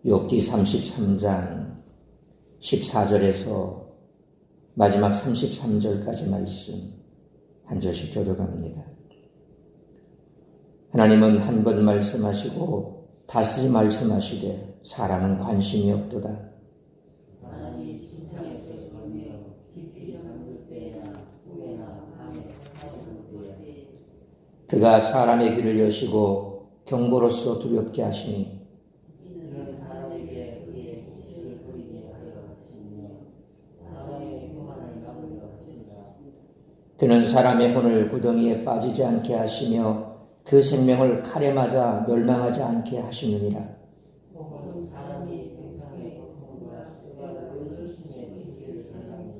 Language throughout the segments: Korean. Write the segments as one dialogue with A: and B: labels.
A: 욥기 33장 14절에서 마지막 33절까지 말씀 한 절씩 교독합니다. 하나님은 한 번 말씀하시고 다시 말씀하시되 사람은 관심이 없도다.
B: 하나님이 지상에서 걸며 깊이 잠들 때나 후에나 밤에 하시는 때에
A: 그가 사람의 귀를 여시고 경고로서 두렵게 하시니
B: 이는 사람에게 그의 기질을 보이게 하려 하시며 사람의 흉만을 막으려 하신다.
A: 그는 사람의 혼을 구덩이에 빠지지 않게 하시며 그 생명을 칼에 맞아 멸망하지 않게 하시느니라.
B: 혹은 사람이 평상의 고통과 수고와 불조심의 기질을 전하며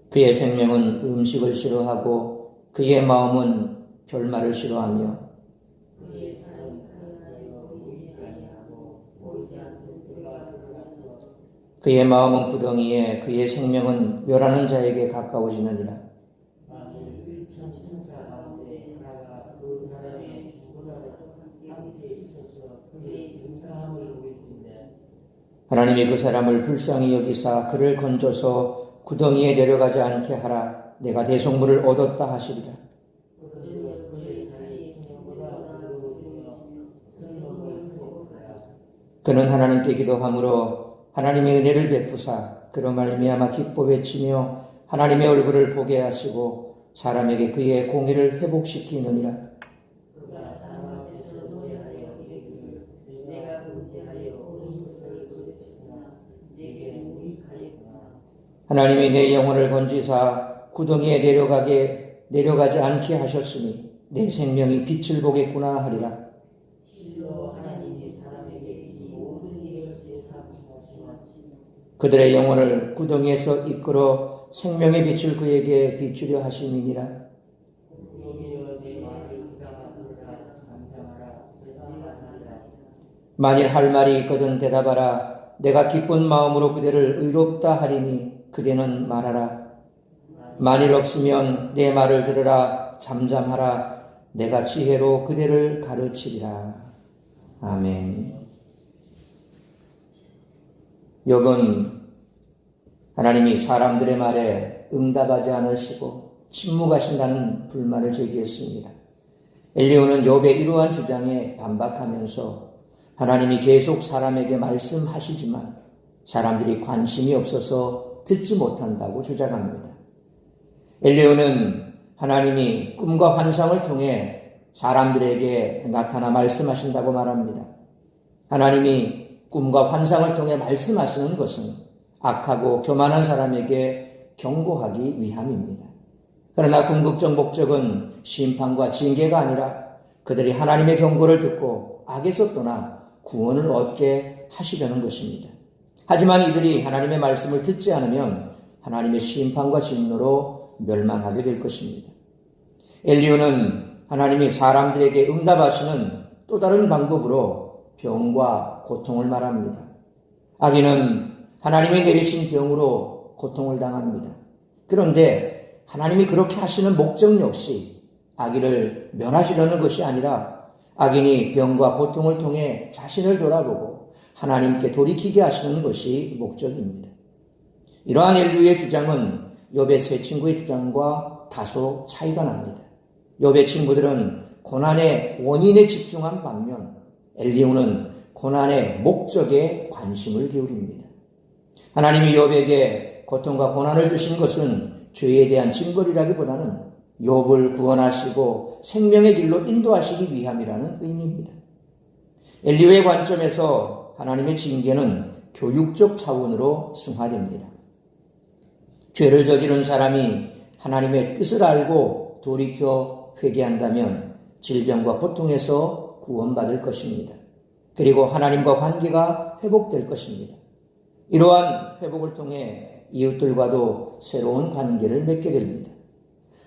A: 그의 생명은 음식을 싫어하고 그의 마음은 별말을 싫어하며
B: 그의 살은 하나님과 보이지 아니하고 보이지 않는 그가 들어가서
A: 그의 마음은 구덩이에 그의 생명은 멸하는 자에게 가까워지느니라.
B: 만일 일천 천사 가운데 하나가 그 사람의 죽으라도 함께 있어서 그의 증가함을 보일진데
A: 하나님이 그 사람을 불쌍히 여기사 그를 건져서 구덩이에 내려가지 않게 하라. 내가 대속물을 얻었다 하시리라.
B: 그는 그의 살이 생명보다 나누어지며 생명을 회복하라.
A: 그는 하나님께 기도함으로 하나님의 은혜를 베푸사 그로 말미암아 기뻐 외치며 하나님의 얼굴을 보게 하시고 사람에게 그의 공의를 회복시키느니라.
B: 그가 사람 앞에서 노래하여 이르기를 내가 금지하여 옳은 것을 도대체으나 내게 무익하였구나.
A: 하나님이 내 영혼을 건지사 구덩이에 내려가지 않게 하셨으니 내 생명이 빛을 보겠구나 하리라.
B: 실로 하나님이 사람에게 이 모든 일을 제사하시마치
A: 그들의 영혼을 구덩이에서 이끌어 생명의 빛을 그에게 비추려 하심이니라.
B: 여기여 내 말을 그가 들으라. 잠잠하라. 대답하리라.
A: 만일 할 말이 있거든 대답하라. 내가 기쁜 마음으로 그대를 의롭다 하리니 그대는 말하라. 만일 없으면 내 말을 들으라. 잠잠하라. 내가 지혜로 그대를 가르치리라. 아멘. 욥은 하나님이 사람들의 말에 응답하지 않으시고 침묵하신다는 불만을 제기했습니다. 엘리후는 욥의 이러한 주장에 반박하면서 하나님이 계속 사람에게 말씀하시지만 사람들이 관심이 없어서 듣지 못한다고 주장합니다. 엘리후는 하나님이 꿈과 환상을 통해 사람들에게 나타나 말씀하신다고 말합니다. 하나님이 꿈과 환상을 통해 말씀하시는 것은 악하고 교만한 사람에게 경고하기 위함입니다. 그러나 궁극적 목적은 심판과 징계가 아니라 그들이 하나님의 경고를 듣고 악에서 떠나 구원을 얻게 하시려는 것입니다. 하지만 이들이 하나님의 말씀을 듣지 않으면 하나님의 심판과 진노로 멸망하게 될 것입니다. 엘리후는 하나님이 사람들에게 응답하시는 또 다른 방법으로 병과 고통을 말합니다. 악인은 하나님이 내리신 병으로 고통을 당합니다. 그런데 하나님이 그렇게 하시는 목적 역시 악인을 면하시려는 것이 아니라 악인이 병과 고통을 통해 자신을 돌아보고 하나님께 돌이키게 하시는 것이 목적입니다. 이러한 엘리후의 주장은 욥의 세 친구의 주장과 다소 차이가 납니다. 욥의 친구들은 고난의 원인에 집중한 반면 엘리후는 고난의 목적에 관심을 기울입니다. 하나님이 욥에게 고통과 고난을 주신 것은 죄에 대한 징벌이라기보다는 욥을 구원하시고 생명의 길로 인도하시기 위함이라는 의미입니다. 엘리후의 관점에서 하나님의 징계는 교육적 차원으로 승화됩니다. 죄를 저지른 사람이 하나님의 뜻을 알고 돌이켜 회개한다면 질병과 고통에서 구원받을 것입니다. 그리고 하나님과 관계가 회복될 것입니다. 이러한 회복을 통해 이웃들과도 새로운 관계를 맺게 됩니다.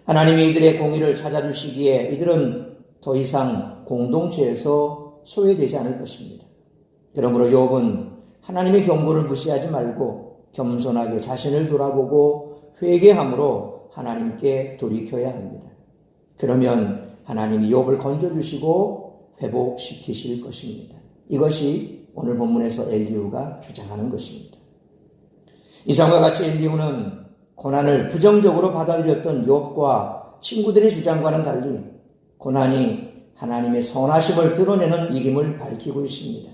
A: 하나님이 이들의 공의를 찾아주시기에 이들은 더 이상 공동체에서 소외되지 않을 것입니다. 그러므로 욥은 하나님의 경고를 무시하지 말고 겸손하게 자신을 돌아보고 회개함으로 하나님께 돌이켜야 합니다. 그러면 하나님이 욥을 건져주시고 회복시키실 것입니다. 이것이 오늘 본문에서 엘리후가 주장하는 것입니다. 이상과 같이 엘리후는 고난을 부정적으로 받아들였던 욥과 친구들의 주장과는 달리 고난이 하나님의 선하심을 드러내는 이김을 밝히고 있습니다.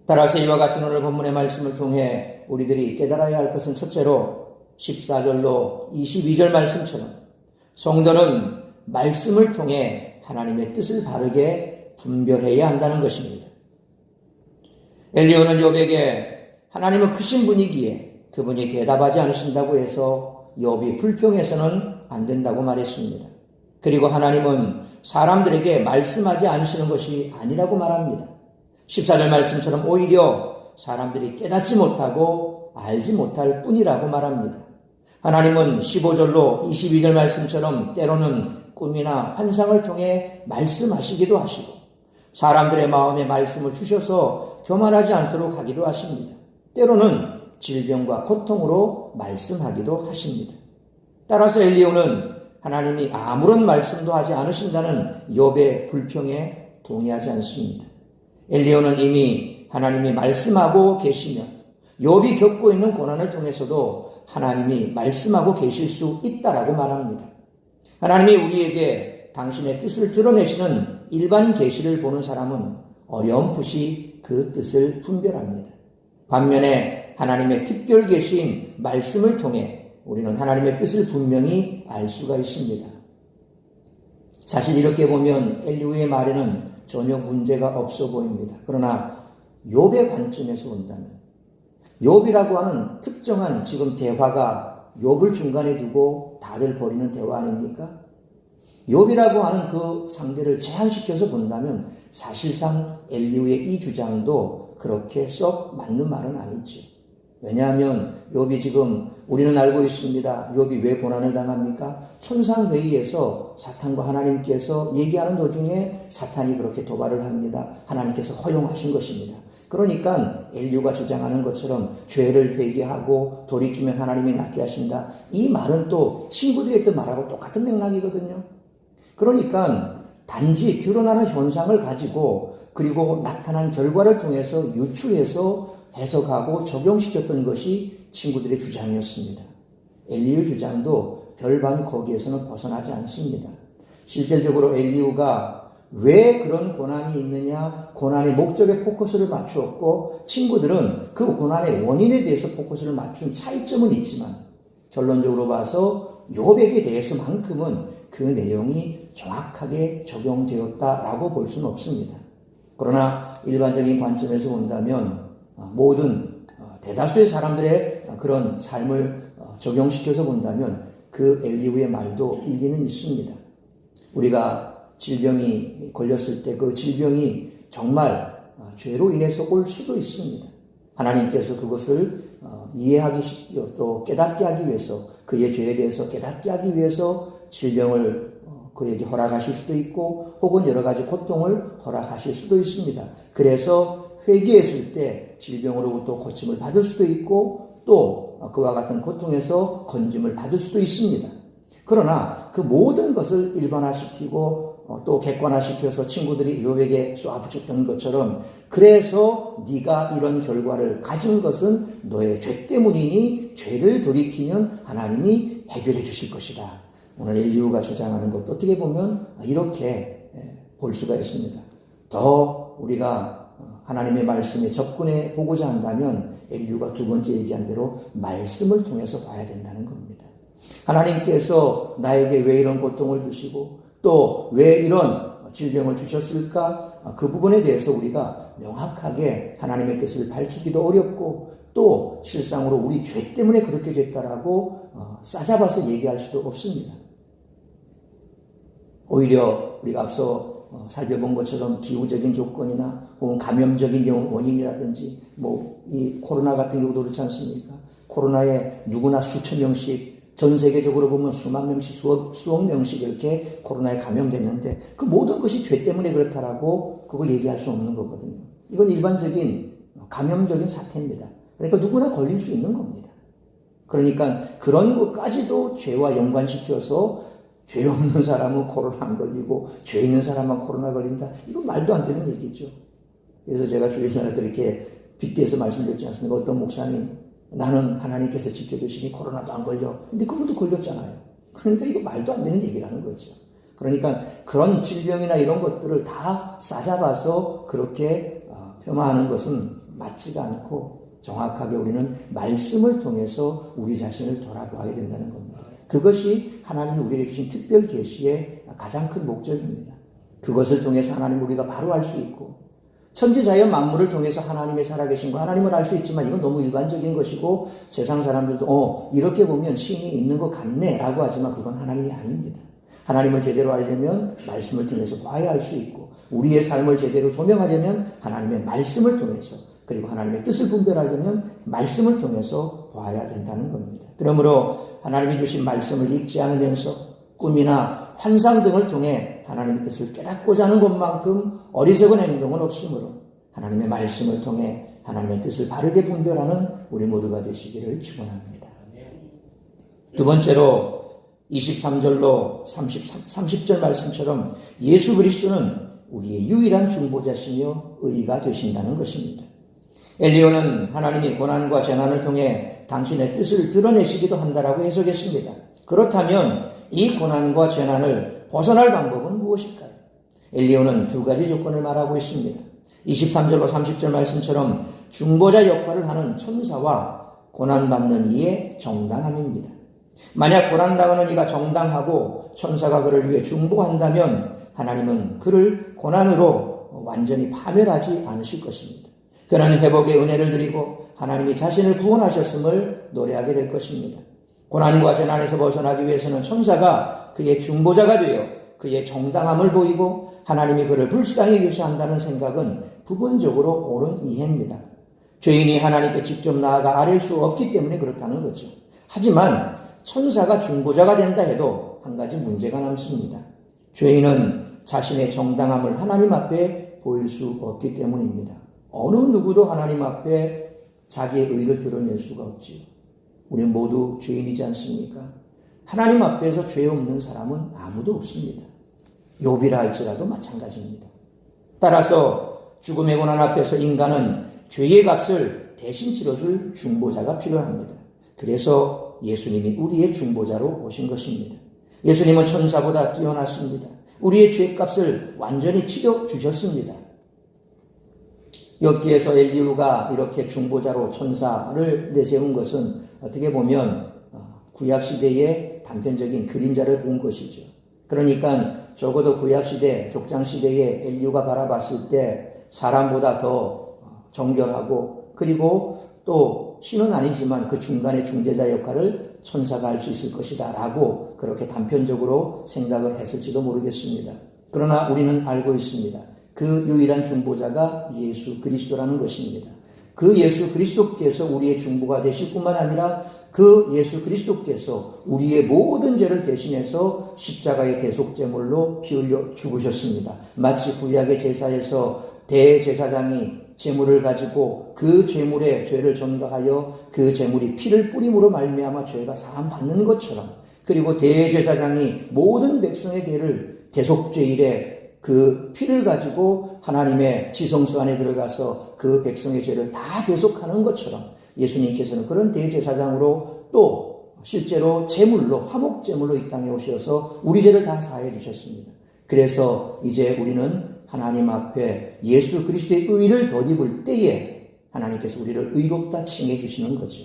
A: 따라서 이와 같은 오늘 본문의 말씀을 통해 우리들이 깨달아야 할 것은 첫째로 14절로 22절 말씀처럼 성도는 말씀을 통해 하나님의 뜻을 바르게 분별해야 한다는 것입니다. 엘리후는 욥에게 하나님은 크신 분이기에 그분이 대답하지 않으신다고 해서 욥이 불평해서는 안 된다고 말했습니다. 그리고 하나님은 사람들에게 말씀하지 않으시는 것이 아니라고 말합니다. 14절 말씀처럼 오히려 사람들이 깨닫지 못하고 알지 못할 뿐이라고 말합니다. 하나님은 15절로 22절 말씀처럼 때로는 꿈이나 환상을 통해 말씀하시기도 하시고 사람들의 마음에 말씀을 주셔서 교만하지 않도록 하기도 하십니다. 때로는 질병과 고통으로 말씀하기도 하십니다. 따라서 엘리후는 하나님이 아무런 말씀도 하지 않으신다는 욥의 불평에 동의하지 않습니다. 엘리후는 이미 하나님이 말씀하고 계시며 욥이 겪고 있는 고난을 통해서도 하나님이 말씀하고 계실 수 있다라고 말합니다. 하나님이 우리에게 당신의 뜻을 드러내시는 일반 계시를 보는 사람은 어렴풋이 그 뜻을 분별합니다. 반면에 하나님의 특별 계시인 말씀을 통해 우리는 하나님의 뜻을 분명히 알 수가 있습니다. 사실 이렇게 보면 엘리후의 말에는 전혀 문제가 없어 보입니다. 그러나 욥의 관점에서 본다면 욥이라고 하는 특정한 지금 대화가 욥을 중간에 두고 다들 벌이는 대화 아닙니까? 욥이라고 하는 그 상대를 제한시켜서 본다면 사실상 엘리후의 이 주장도 그렇게 썩 맞는 말은 아니죠. 왜냐하면 욥이 지금 우리는 알고 있습니다. 욥이 왜 고난을 당합니까? 천상회의에서 사탄과 하나님께서 얘기하는 도중에 사탄이 그렇게 도발을 합니다. 하나님께서 허용하신 것입니다. 그러니까 엘리후가 주장하는 것처럼 죄를 회개하고 돌이키면 하나님이 낫게 하신다. 이 말은 또 친구들이 했던 말하고 똑같은 맥락이거든요. 그러니까 단지 드러나는 현상을 가지고 그리고 나타난 결과를 통해서 유추해서 해석하고 적용시켰던 것이 친구들의 주장이었습니다. 엘리후 주장도 별반 거기에서는 벗어나지 않습니다. 실질적으로 엘리후가 왜 그런 고난이 있느냐, 고난의 목적에 포커스를 맞추었고 친구들은 그 고난의 원인에 대해서 포커스를 맞춘 차이점은 있지만 결론적으로 봐서 욥에게 대해서만큼은 그 내용이 정확하게 적용되었다라고 볼 수는 없습니다. 그러나 일반적인 관점에서 본다면 모든 대다수의 사람들의 그런 삶을 적용시켜서 본다면 그 엘리후의 말도 일리는 있습니다. 우리가 질병이 걸렸을 때 그 질병이 정말 죄로 인해서 올 수도 있습니다. 하나님께서 그것을 이해하기 또 깨닫게 하기 위해서 그의 죄에 대해서 깨닫게 하기 위해서 질병을 그에게 허락하실 수도 있고 혹은 여러 가지 고통을 허락하실 수도 있습니다. 그래서 회개했을 때 질병으로부터 고침을 받을 수도 있고 또 그와 같은 고통에서 건짐을 받을 수도 있습니다. 그러나 그 모든 것을 일반화시키고 또 객관화시켜서 친구들이 욥에게 쏘아붙였던 것처럼 그래서 네가 이런 결과를 가진 것은 너의 죄 때문이니 죄를 돌이키면 하나님이 해결해 주실 것이다. 오늘 엘리후가 주장하는 것도 어떻게 보면 이렇게 볼 수가 있습니다. 더 우리가 하나님의 말씀에 접근해 보고자 한다면 엘리후가 두 번째 얘기한 대로 말씀을 통해서 봐야 된다는 겁니다. 하나님께서 나에게 왜 이런 고통을 주시고 또 왜 이런 질병을 주셨을까? 그 부분에 대해서 우리가 명확하게 하나님의 뜻을 밝히기도 어렵고 또 실상으로 우리 죄 때문에 그렇게 됐다라고 싸잡아서 얘기할 수도 없습니다. 오히려 우리가 앞서 살펴본 것처럼 기후적인 조건이나 혹은 감염적인 원인이라든지 이 코로나 같은 경우도 그렇지 않습니까? 코로나에 누구나 수천 명씩 전 세계적으로 보면 수만 명씩 수억 명씩 이렇게 코로나에 감염됐는데 그 모든 것이 죄 때문에 그렇다라고 그걸 얘기할 수 없는 거거든요. 이건 일반적인 감염적인 사태입니다. 그러니까 누구나 걸릴 수 있는 겁니다. 그러니까 그런 것까지도 죄와 연관시켜서 죄 없는 사람은 코로나 안 걸리고 죄 있는 사람만 코로나 걸린다. 이건 말도 안 되는 얘기죠. 그래서 제가 주일날 그렇게 빗대서 말씀드렸지 않습니까? 어떤 목사님, 나는 하나님께서 지켜주시니 코로나도 안 걸려. 근데 그분도 걸렸잖아요. 그러니까 이거 말도 안 되는 얘기라는 거죠. 그러니까 그런 질병이나 이런 것들을 다 싸잡아서 그렇게 폄하하는 것은 맞지가 않고 정확하게 우리는 말씀을 통해서 우리 자신을 돌아보아야 된다는 겁니다. 그것이 하나님이 우리에게 주신 특별 계시의 가장 큰 목적입니다. 그것을 통해서 하나님 우리가 바로 알 수 있고 천지자연 만물을 통해서 하나님의 살아계신 거 하나님을 알 수 있지만 이건 너무 일반적인 것이고 세상 사람들도 이렇게 보면 신이 있는 것 같네 라고 하지만 그건 하나님이 아닙니다. 하나님을 제대로 알려면 말씀을 통해서 봐야 알 수 있고 우리의 삶을 제대로 조명하려면 하나님의 말씀을 통해서 그리고 하나님의 뜻을 분별하려면 말씀을 통해서 봐야 된다는 겁니다. 그러므로 하나님이 주신 말씀을 읽지 않으면서 꿈이나 환상 등을 통해 하나님의 뜻을 깨닫고자 하는 것만큼 어리석은 행동은 없으므로 하나님의 말씀을 통해 하나님의 뜻을 바르게 분별하는 우리 모두가 되시기를 축원합니다. 두 번째로 23절로 30절 말씀처럼 예수 그리스도는 우리의 유일한 중보자시며 의가 되신다는 것입니다. 엘리야는 하나님이 고난과 재난을 통해 당신의 뜻을 드러내시기도 한다라고 해석했습니다. 그렇다면 이 고난과 재난을 벗어날 방법은 무엇일까요? 엘리야는 두 가지 조건을 말하고 있습니다. 23절로 30절 말씀처럼 중보자 역할을 하는 천사와 고난받는 이의 정당함입니다. 만약 고난당하는 이가 정당하고 천사가 그를 위해 중보한다면 하나님은 그를 고난으로 완전히 파멸하지 않으실 것입니다. 그는 회복의 은혜를 드리고 하나님이 자신을 구원하셨음을 노래하게 될 것입니다. 고난과 재난에서 벗어나기 위해서는 천사가 그의 중보자가 되어 그의 정당함을 보이고 하나님이 그를 불쌍히 계시한다는 생각은 부분적으로 옳은 이해입니다. 죄인이 하나님께 직접 나아가 아뢰일 수 없기 때문에 그렇다는 거죠. 하지만 천사가 중보자가 된다 해도 한 가지 문제가 남습니다. 죄인은 자신의 정당함을 하나님 앞에 보일 수 없기 때문입니다. 어느 누구도 하나님 앞에 자기의 의를 드러낼 수가 없지요. 우리 모두 죄인이지 않습니까? 하나님 앞에서 죄 없는 사람은 아무도 없습니다. 욥이라 할지라도 마찬가지입니다. 따라서 죽음의 고난 앞에서 인간은 죄의 값을 대신 치러줄 중보자가 필요합니다. 그래서 예수님이 우리의 중보자로 오신 것입니다. 예수님은 천사보다 뛰어났습니다. 우리의 죄값을 완전히 치러주셨습니다. 여기에서 엘리후가 이렇게 중보자로 천사를 내세운 것은 어떻게 보면 구약시대의 단편적인 그림자를 본 것이죠. 그러니까 적어도 구약시대, 족장시대에 엘리후가 바라봤을 때 사람보다 더 정결하고 그리고 또 신은 아니지만 그 중간의 중재자 역할을 천사가 할 수 있을 것이다 라고 그렇게 단편적으로 생각을 했을지도 모르겠습니다. 그러나 우리는 알고 있습니다. 그 유일한 중보자가 예수 그리스도라는 것입니다. 그 예수 그리스도께서 우리의 중보가 되실 뿐만 아니라 그 예수 그리스도께서 우리의 모든 죄를 대신해서 십자가의 대속제물로 피 흘려 죽으셨습니다. 마치 구약의 제사에서 대제사장이 제물을 가지고 그 제물의 죄를 전가하여 그 제물이 피를 뿌림으로 말미암아 죄가 사함 받는 것처럼 그리고 대제사장이 모든 백성의 죄를 대속죄일에 그 피를 가지고 하나님의 지성소 안에 들어가서 그 백성의 죄를 다 대속하는 것처럼 예수님께서는 그런 대제사장으로 또 실제로 제물로 화목제물로 이 땅에 오셔서 우리 죄를 다 사해 주셨습니다. 그래서 이제 우리는 하나님 앞에 예수 그리스도의 의를 덧입을 때에 하나님께서 우리를 의롭다 칭해 주시는 거죠.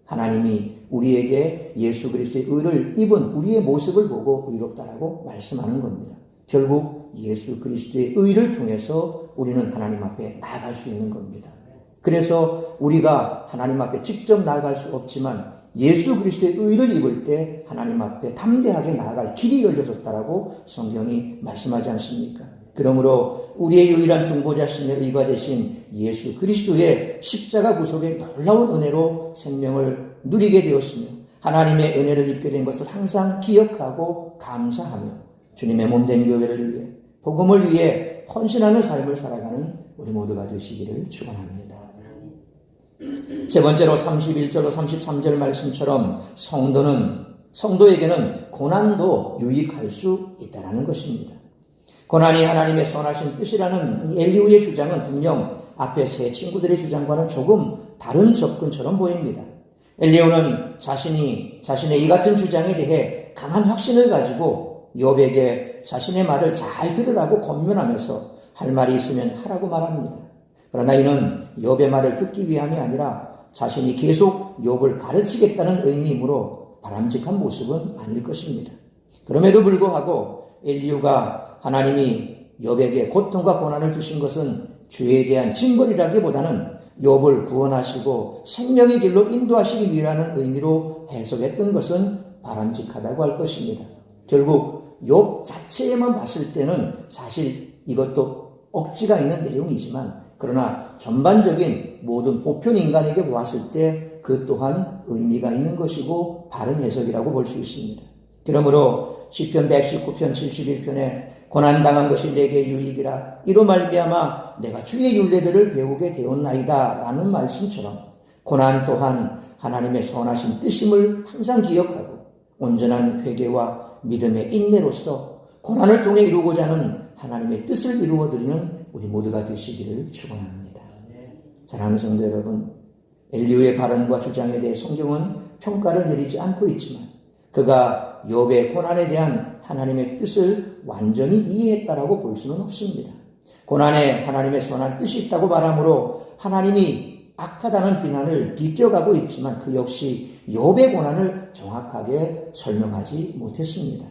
A: 하나님이 우리에게 예수 그리스도의 의를 입은 우리의 모습을 보고 의롭다라고 말씀하는 겁니다. 결국 예수 그리스도의 의를 통해서 우리는 하나님 앞에 나아갈 수 있는 겁니다. 그래서 우리가 하나님 앞에 직접 나아갈 수 없지만 예수 그리스도의 의를 입을 때 하나님 앞에 담대하게 나아갈 길이 열려졌다라고 성경이 말씀하지 않습니까? 그러므로 우리의 유일한 중보자시며 의가 되신 예수 그리스도의 십자가 구속의 놀라운 은혜로 생명을 누리게 되었으며 하나님의 은혜를 입게 된 것을 항상 기억하고 감사하며 주님의 몸된 교회를 위해 복음을 위해 헌신하는 삶을 살아가는 우리 모두가 되시기를 축원합니다. 세 번째로 31절로 33절 말씀처럼 성도에게는 고난도 유익할 수 있다는 것입니다. 고난이 하나님의 선하신 뜻이라는 이 엘리후의 주장은 분명 앞에 세 친구들의 주장과는 조금 다른 접근처럼 보입니다. 엘리후는 자신의 이 같은 주장에 대해 강한 확신을 가지고 욥에게 자신의 말을 잘 들으라고 권면하면서 할 말이 있으면 하라고 말합니다. 그러나 이는 욥의 말을 듣기 위함이 아니라 자신이 계속 욥을 가르치겠다는 의미이므로 바람직한 모습은 아닐 것입니다. 그럼에도 불구하고 엘리후가 하나님이 욥에게 고통과 고난을 주신 것은 죄에 대한 징벌이라기보다는 욥을 구원하시고 생명의 길로 인도하시기 위하는 의미로 해석했던 것은 바람직하다고 할 것입니다. 결국 욥 자체에만 봤을 때는 사실 이것도 억지가 있는 내용이지만 그러나 전반적인 모든 보편 인간에게 보았을 때 그 또한 의미가 있는 것이고 바른 해석이라고 볼 수 있습니다. 그러므로 시편 119편 71편에 고난당한 것이 내게 유익이라 이로 말미암아 내가 주의 율례들을 배우게 되었나이다 라는 말씀처럼 고난 또한 하나님의 선하신 뜻임을 항상 기억하고 온전한 회개와 믿음의 인내로서 고난을 통해 이루고자 하는 하나님의 뜻을 이루어드리는 우리 모두가 되시기를 축원합니다. 사랑하는 성도 여러분, 엘리후의 발언과 주장에 대해 성경은 평가를 내리지 않고 있지만 그가 욥의 고난에 대한 하나님의 뜻을 완전히 이해했다라고 볼 수는 없습니다. 고난에 하나님의 선한 뜻이 있다고 말하므로 하나님이 악하다는 비난을 비껴가고 있지만 그 역시 욥의 고난을 정확하게 설명하지 못했습니다.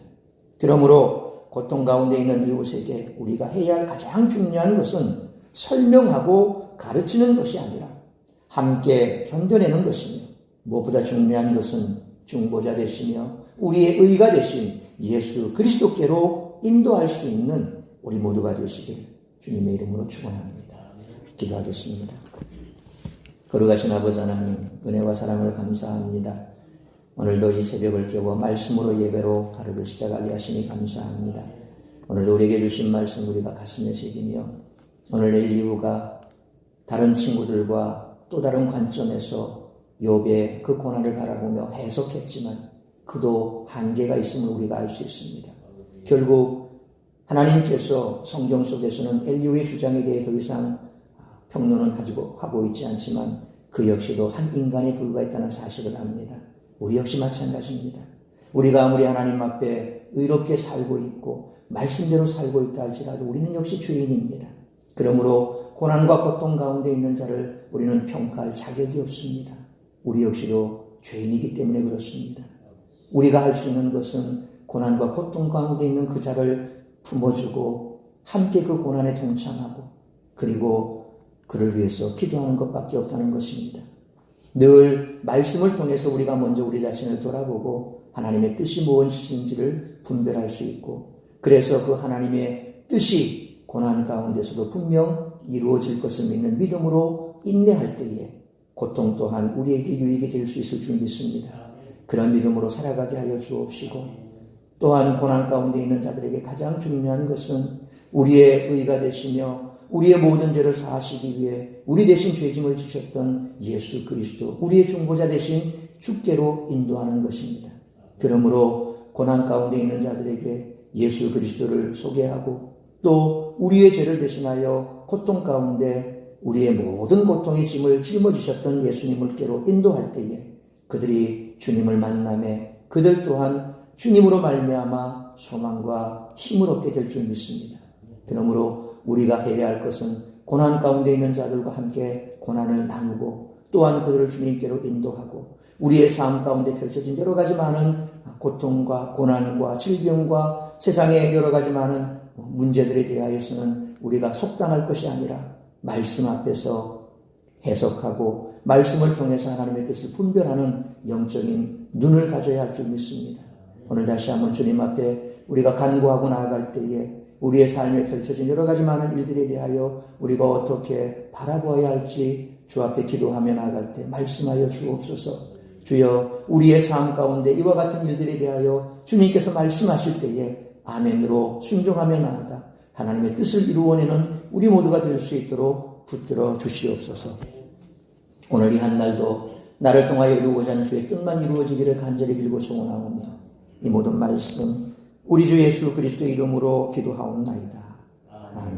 A: 그러므로 고통 가운데 있는 이웃에게 우리가 해야 할 가장 중요한 것은 설명하고 가르치는 것이 아니라 함께 견뎌내는 것이며 무엇보다 중요한 것은 중보자 되시며 우리의 의가 되신 예수 그리스도께로 인도할 수 있는 우리 모두가 되시길 주님의 이름으로 축원합니다. 기도하겠습니다. 거룩하신 아버지 하나님, 은혜와 사랑을 감사합니다. 오늘도 이 새벽을 깨워 말씀으로 예배로 하루를 시작하게 하시니 감사합니다. 오늘도 우리에게 주신 말씀 우리가 가슴에 새기며 오늘 엘리후가 다른 친구들과 또 다른 관점에서 욥의 그 고난을 바라보며 해석했지만 그도 한계가 있음을 우리가 알 수 있습니다. 결국 하나님께서 성경 속에서는 엘리후의 주장에 대해 더 이상 평론은 하고 있지 않지만 그 역시도 한 인간에 불과했다는 사실을 압니다. 우리 역시 마찬가지입니다. 우리가 아무리 하나님 앞에 의롭게 살고 있고 말씀대로 살고 있다 할지라도 우리는 역시 죄인입니다. 그러므로 고난과 고통 가운데 있는 자를 우리는 평가할 자격이 없습니다. 우리 역시도 죄인이기 때문에 그렇습니다. 우리가 할 수 있는 것은 고난과 고통 가운데 있는 그 자를 품어주고 함께 그 고난에 동참하고 그리고 그를 위해서 기도하는 것밖에 없다는 것입니다. 늘 말씀을 통해서 우리가 먼저 우리 자신을 돌아보고 하나님의 뜻이 무엇인지를 분별할 수 있고 그래서 그 하나님의 뜻이 고난 가운데서도 분명 이루어질 것을 믿는 믿음으로 인내할 때에 고통 또한 우리에게 유익이 될 수 있을 줄 믿습니다. 그런 믿음으로 살아가게 하여 주옵시고 또한 고난 가운데 있는 자들에게 가장 중요한 것은 우리의 의가 되시며 우리의 모든 죄를 사하시기 위해 우리 대신 죄짐을 지셨던 예수 그리스도 우리의 중보자 대신 주께로 인도하는 것입니다. 그러므로 고난 가운데 있는 자들에게 예수 그리스도를 소개하고 또 우리의 죄를 대신하여 고통 가운데 우리의 모든 고통의 짐을 짊어지셨던 예수님을께로 인도할 때에 그들이 주님을 만남에 그들 또한 주님으로 말미암아 소망과 힘을 얻게 될 줄 믿습니다. 그러므로 우리가 해야 할 것은 고난 가운데 있는 자들과 함께 고난을 나누고 또한 그들을 주님께로 인도하고 우리의 삶 가운데 펼쳐진 여러 가지 많은 고통과 고난과 질병과 세상의 여러 가지 많은 문제들에 대하여서는 우리가 속단할 것이 아니라 말씀 앞에서 해석하고 말씀을 통해서 하나님의 뜻을 분별하는 영적인 눈을 가져야 할 줄 믿습니다. 오늘 다시 한번 주님 앞에 우리가 간구하고 나아갈 때에 우리의 삶에 펼쳐진 여러 가지 많은 일들에 대하여 우리가 어떻게 바라보아야 할지 주 앞에 기도하며 나아갈 때 말씀하여 주옵소서. 주여 우리의 삶 가운데 이와 같은 일들에 대하여 주님께서 말씀하실 때에 아멘으로 순종하며 나아가 하나님의 뜻을 이루어내는 우리 모두가 될 수 있도록 붙들어 주시옵소서. 오늘 이 한날도 나를 통하여 이루고자 하는 주의 뜻만 이루어지기를 간절히 빌고 소원하오며 이 모든 말씀 우리 주 예수 그리스도의 이름으로 기도하옵나이다. 아멘.